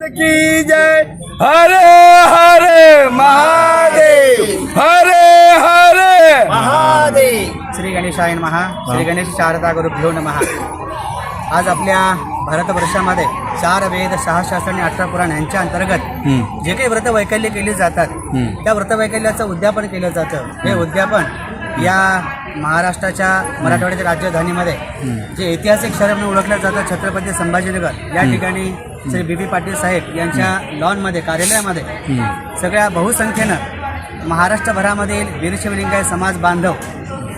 की जय। हरे हरे महादेव, हरे हरे महादेव। श्री गणेशाय नमः। श्री गणेश शारदा गुरुभ्यो नमः। आज आपल्या भारतवर्षामध्ये 4 वेद 6 शास्त्र आणि 18 पुराण यांच्या अंतर्गत जे काही व्रत वैकल्य केली जातात त्या व्रत वैकल्याचं उद्यापन केलं जातं। हे उद्यापन या महाराष्ट्राच्या मराठवाड्याच्या राजधानीमध्ये जे ऐतिहासिक शहर म्हणून ओळखलं जातं छत्रपती संभाजीनगर या ठिकाणी श्री बी पाटील साहेब यांच्या लॉनमध्ये कार्यालयामध्ये सगळ्या बहुसंख्येनं महाराष्ट्रभरामधील वीरशैवलिंगायत समाज बांधव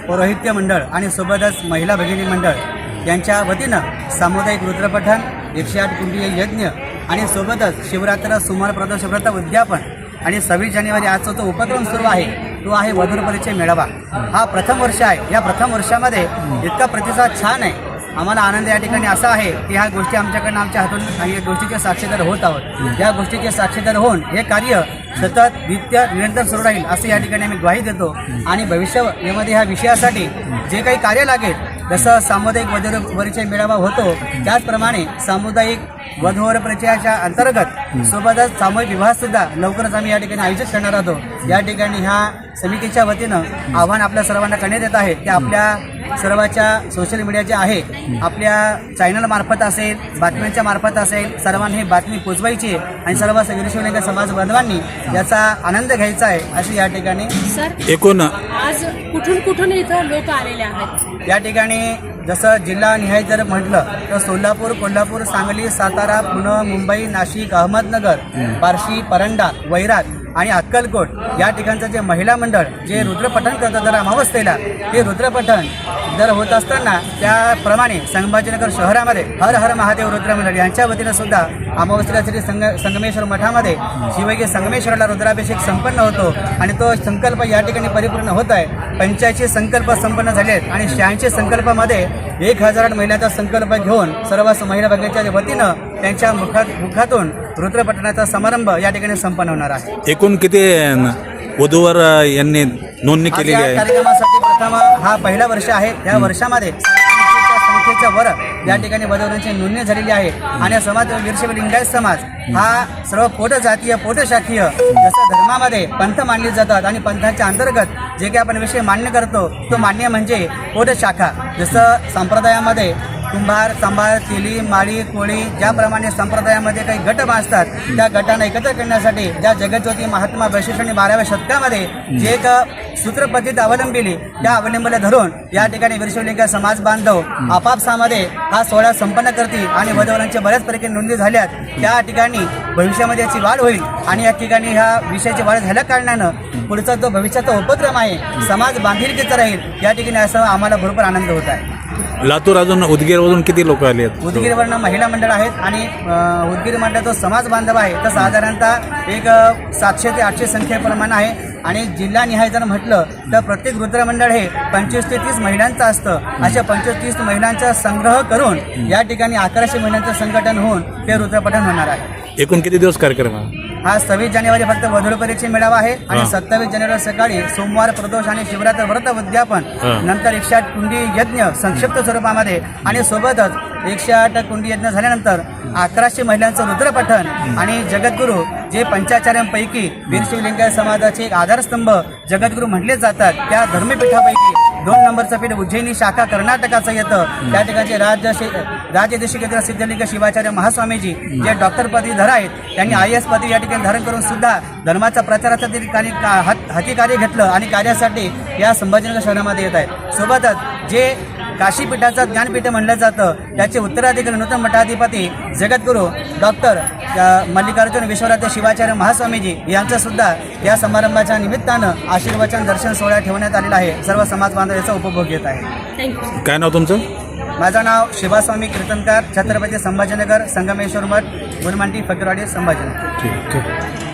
पौरोहित्य मंडळ आणि सोबतच महिला भगिनी मंडळ यांच्या वतीनं सामुदायिक रुद्रपठण 108 कुंडीय यज्ञ आणि सोबतच शिवरात्र सुमार प्रदोष व्रत उद्यापन आणि 26 जानेवारी आजचा जो उपक्रम सुरू आहे तो आहे वधूवर परिचय मेळावा। हा प्रथम वर्ष आहे। या प्रथम वर्षामध्ये इतका प्रतिसाद छान आहे। आम्हाला आनंद या ठिकाणी असा आहे की ह्या गोष्टी आमच्याकडनं आमच्या हातून आणि या गोष्टीचे साक्षीदार होत आहोत। या गोष्टीचे साक्षीदार होऊन हे कार्य सतत निरंतर सुरू राहील असं या ठिकाणी आम्ही ग्वाही देतो। आणि भविष्यामध्ये ह्या विषयासाठी जे काही कार्य लागेल जसं सामुदायिक वधूवर परिचय मेळावा होतो त्याचप्रमाणे सामुदायिक वधूवर परिचयाच्या अंतर्गत सोबतच सामूहिक विवाहसुद्धा लवकरच आम्ही या ठिकाणी आयोजित करणार आहोत। या ठिकाणी ह्या समितीच्या वतीनं आव्हान आपल्या सर्वांना करण्यात येत आहे की आपल्या सर्वाच्या सोशल मीडिया जे आहे आपल्या चॅनल मार्फत असेल बातम्यांच्या मार्फत असेल सर्वांनी ही बातमी पोचवायची आणि सर्व वीरशैवलिंगायत समाज बांधवांनी याचा आनंद घ्यायचा आहे अशी या ठिकाणी सर एकूण आज कुठून इथं लोक आलेले आहेत। या ठिकाणी जसं जिल्हानिहाय जर म्हटलं तर सोलापूर, कोल्हापूर, सांगली, सातारा, पुणे, मुंबई, नाशिक, अहमदनगर, बार्शी, परंडा, वैराग आणि अक्कलकोट या ठिकाणचं जे महिला मंडळ जे रुद्रपठण करतं दर अमावस्येला ते रुद्रपठण जर होत असताना त्याप्रमाणे संभाजीनगर शहरामध्ये हर हर महादेव रुद्र मंडळ यांच्या वतीनं सुद्धा अमावस्येला श्री संगमेश्वर मठामध्ये शिवगी संगमेश्वराला रुद्राभिषेक संपन्न होतो आणि तो संकल्प या ठिकाणी परिपूर्ण होत आहे। 85 संकल्प संपन्न झाले आहेत आणि 86 संकल्पामध्ये 1000 महिलांचा संकल्प घेऊन सर्व महिला भगिनीच्या वतीनं त्यांच्या मुखातून रुद्रपठणाचा समारंभ या ठिकाणी संपन्न होणार आहे। एकूण किती वधूवर यांनी नोंदणी केलेली आहे? कार्यक्रमासाठी प्रथम हा पहिला वर्ष आहे। या वर्षामध्ये संख्येच्या वर या ठिकाणी वधूवरांची नोंदणी झालेली आहे आणि समाज वीरशैवलिंगायत समाज हा सर्व पोटजातीय पोटशाखीय जसं धर्मामध्ये पंथ मानले जातात आणि पंथांच्या अंतर्गत जे काही आपण विषय मान्य करतो तो मान्य म्हणजे पोटशाखा। जसं संप्रदायामध्ये कुंभार, सांभार, तेली, माळी, कोळी ज्याप्रमाणे संप्रदायामध्ये काही गट असतात त्या गटांना एकत्र करण्यासाठी ज्या जगज्योती महात्मा वैशिष्ट्य आणि 12व्या शतकामध्ये जे एक सूत्रपद्धत अवलंबिली त्या अवलंबीला धरून या ठिकाणी वीरशैवलिंगायत समाज बांधव आपापसामध्ये हा सोहळा संपन्न करतील आणि वधूवरांच्या बऱ्याचपैकी नोंदी झाल्यात। त्या ठिकाणी भविष्यामध्ये याची वाढ होईल आणि या ठिकाणी ह्या विषयाची वाढ झाल्या कारणानं पुढचा जो भविष्याचा उपक्रम आहे समाज बांधिलकीचा राहील या ठिकाणी असं आम्हाला भरपूर आनंद होत आहे। लातूर अजून उदगीरवरून किती लोक आले आहेत? उदगीरवरनं महिला मंडळ आहेत आणि उदगीर मंडळाचा समाज बांधव आहे तर साधारणतः एक 700 ते 800 संख्येप्रमाणे आहे। आणि जिल्हानिहाय जर म्हटलं तर प्रत्येक रुद्रमंडळ हे 25 ते 30 महिलांचं असतं। अशा 25-30 महिलांचा संग्रह करून या ठिकाणी 1100 महिलांचं संघटन होऊन ते रुद्रपठण होणार आहे। एकूण किती दिवस कार्यक्रम आहे हा 26 जानेवारी फक्त वधूवर परिचय मेळावा आहे आणि 27 जानेवारी सकाळी सोमवार प्रदोष आणि शिवरात्र व्रत उद्यापन नंतर 108 कुंडी यज्ञ संक्षिप्त स्वरूपामध्ये आणि सोबतच 108 कुंडी यज्ञ झाल्यानंतर 1100 महिलांचं रुद्रपठण आणि जगद्गुरू जे पंचाचार्यांपैकी वीरशैवलिंगायत समाजाचे एक आधारस्तंभ जगद्गुरू म्हटले जातात त्या धर्मपीठापैकी 2 नंबरचं पीठ उज्जैनी शाखा कर्नाटकाचं येतं। त्या ठिकाणचे राजदेशिक सिद्धलिंग शिवाचार्य महास्वामीजी जे डॉक्टर पदवीधर आहेत त्यांनी IAS पदवी या ठिकाणी धारण करून सुद्धा धर्माचा प्रचाराचं ठिकाणी हाती कार्य घेतलं आणि कार्यासाठी या संभाजीनगर शहरामध्ये येत आहेत। सोबतच जे काशीपीठाचं ज्ञानपीठ म्हणलं जातं त्याचे उत्तराधिकारी नूतन मठाधिपती जगद्गुरू डॉक्टर मल्लिकार्जुन विश्वराध्य शिवाचार्य महास्वामीजी यांचं सुद्धा या समारंभाच्या निमित्तानं आशीर्वचन दर्शन सोहळा ठेवण्यात आलेला आहे। सर्व समाज बांधव याचा उपभोग घेत आहे। काय नाव तुमचं? माझं नाव शिवास्वामी कीर्तनकार, छत्रपती संभाजीनगर, संगमेश्वर मठ, गुलमांडी, फकीरवाडी, संभाजीनगर। ठीक.